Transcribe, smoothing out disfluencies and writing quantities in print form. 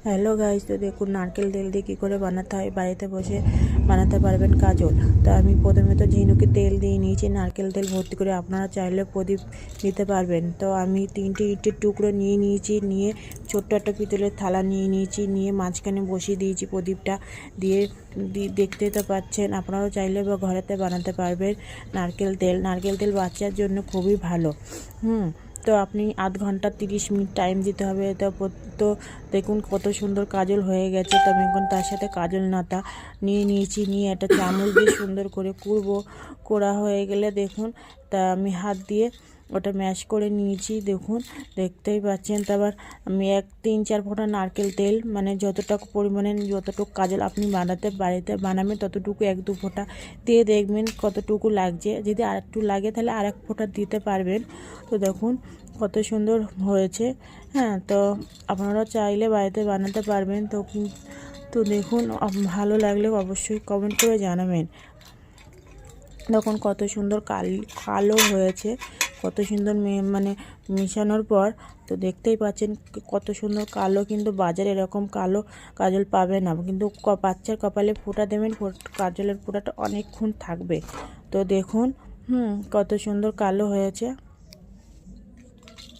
Hello guys, তো দেখুন নারকেল তেল দিয়ে কী করে বানাতে হয়। বাড়িতে বসে বানাতে পারবেন কাজল। তো আমি প্রথমে তো ঝিনুকে তেল দিয়ে নিয়েছি, নারকেল তেল ভর্তি করে। আপনারা চাইলে প্রদীপ নিতে পারবেন। তো আমি 3টে ইটের টুকরো নিয়ে নিয়েছি, নিয়ে ছোট্ট একটা পিতলের থালা নিয়ে নিয়েছি, নিয়ে মাঝখানে বসিয়ে দিয়েছি প্রদীপটা দিয়ে। দেখতেই তো পাচ্ছেন, আপনারাও চাইলে বা ঘরেতে বানাতে পারবেন নারকেল তেল বাচ্চার জন্য খুবই ভালো। তো আপনি আধ ঘন্টা 30 মিনিট টাইম দিতে হবে। তো দেখুন কত সুন্দর কাজল হয়ে গেছে। তো আমি এখন তার সাথে কাজল নাতা নিয়ে নিয়েছি, নিয়ে একটা চামচ দিয়ে সুন্দর করে করা হয়ে গেলে দেখুন, তা আমি হাত দিয়ে ওটা ম্যাশ করে নিয়েছি। দেখুন, দেখতেই পাচ্ছেন। তারপর আমি 3-4 ফোঁটা নারকেল তেল, মানে যতটুকু পরিমাণে যতটুকু কাজল আপনি বাড়িতে বানাবেন ততটুকু 1-2 ফোঁটা দিয়ে দেখবেন কতটুকু লাগছে। যদি আর একটু লাগে তাহলে আর 1 ফোঁটা দিতে পারবেন। তো দেখুন কত সুন্দর হয়েছে। তো আপনারা চাইলে বাড়িতে বানাতে পারবেন। তো দেখুন, ভালো লাগলে অবশ্যই কমেন্ট করে জানাবেন। দেখুন কত সুন্দর কালো হয়েছে, কত সুন্দর মানে মেশানোর পর। তো দেখতেই পাচ্ছেন কত সুন্দর কালো, কিন্তু বাজারে এরকম কালো কাজল পাবে না। কিন্তু বাচ্চার কপালে ফোঁটা দেবেন, কাজলের ফোঁটাটা অনেকক্ষণ থাকবে। তো দেখুন কত সুন্দর কালো হয়েছে।